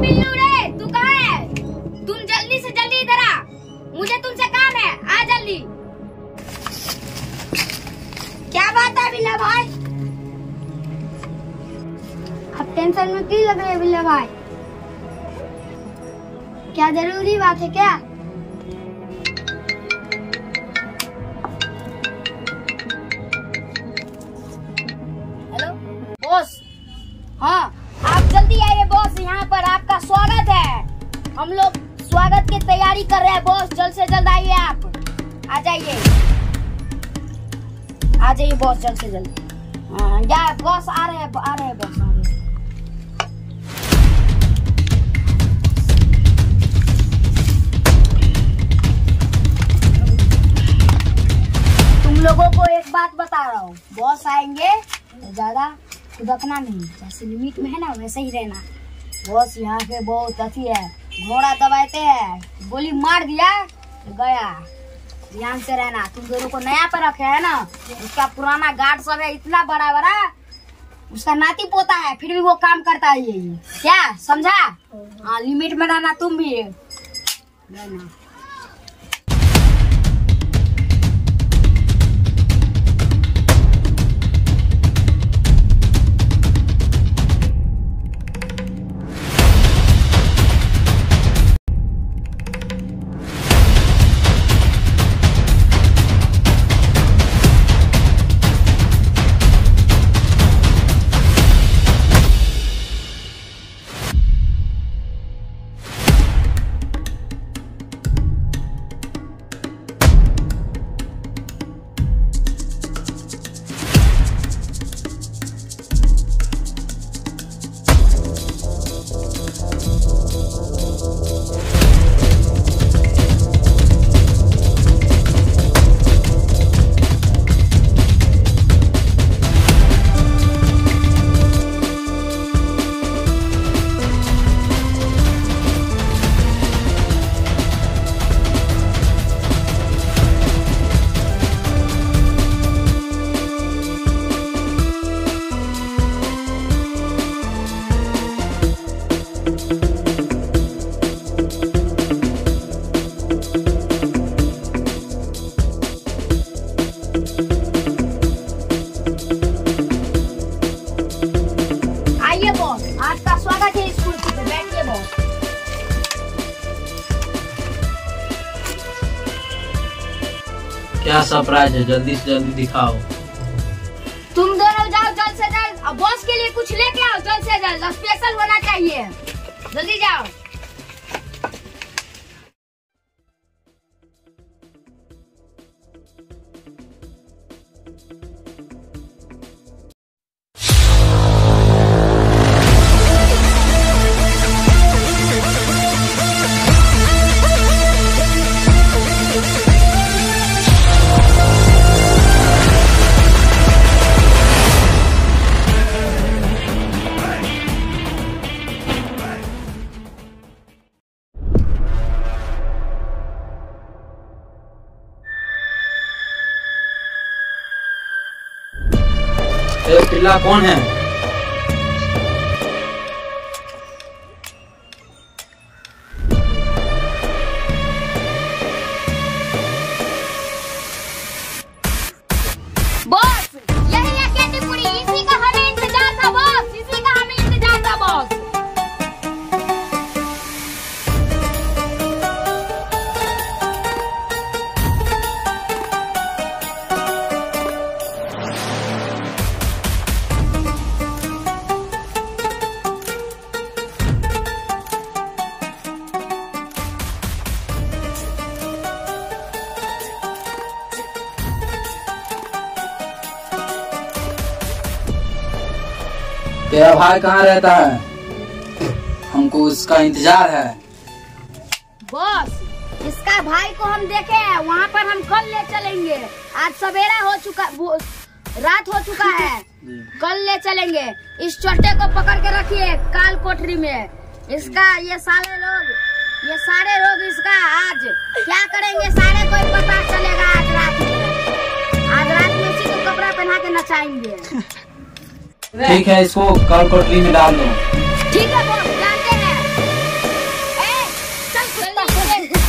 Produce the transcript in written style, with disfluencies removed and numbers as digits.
बिल्लू रे, तू कहाँ है? तुम जल्दी से जल्दी इधर आ, मुझे तुमसे काम है, आ जल्दी। क्या बात है बिल्ला भाई? अब टेंशन में क्यों लग रहे हैं बिल्ला भाई? क्या जरूरी बात है क्या? Hello boss. हाँ आप जल्दी आइए बॉस, यहाँ पर आपका स्वागत है। हम लोग स्वागत की तैयारी कर रहे हैं बॉस, जल्द से जल्द आइए आप। आ जाइए बॉस, जल्द से जल्द। हाँ या बॉस आ रहे हैं बॉस, आ रहे हैं। तुम लोगों को एक बात बता रहा हूँ, बॉस आएंगे ज्यादा खुदकना नहीं, जैसे लिमिट में है ना वैसे ही रहना। बॉस यहाँ के बहुत अच्छी है, घोड़ा दबाते हैं, गोली मार दिया तो गया। ध्यान से रहना। तुम दोनों को नया पे रखे है ना, उसका पुराना गार्ड सब है इतना बड़ा बड़ा, उसका नाती पोता है, फिर भी वो काम करता है ये। क्या समझा? हाँ लिमिट में रहना तुम भी रहना। आपका स्वागत है स्कूल में, बैठिए बॉस। क्या सरप्राइज है, जल्दी से जल्दी दिखाओ। तुम दोनों जाओ जल्द से जल्द, अब बॉस के लिए कुछ लेके आओ जल्द से जल्द, स्पेशल होना चाहिए, जल्दी जाओ। पिल्ला कौन है? बॉस यही है केटीपुरी, इसी का हमें इंतजार था बॉस, इसी का हमें इंतजार था बॉस। तेरा भाई कहाँ रहता है? हमको उसका इंतजार है। बॉस इसका भाई को हम देखे हैं, वहाँ पर हम कल ले चलेंगे। आज सवेरा हो चुका, रात हो चुका है, कल ले चलेंगे। इस छोटे को पकड़ के रखिए काल कोठरी में। इसका ये सारे लोग इसका आज क्या करेंगे सारे को पता चलेगा। आज रात में इसी को कपड़ा पहना के नचाएंगे। ठीक है, इसको काल कोठरी में डाल दो। ठीक है बॉस, जानते हैं। कुत्ता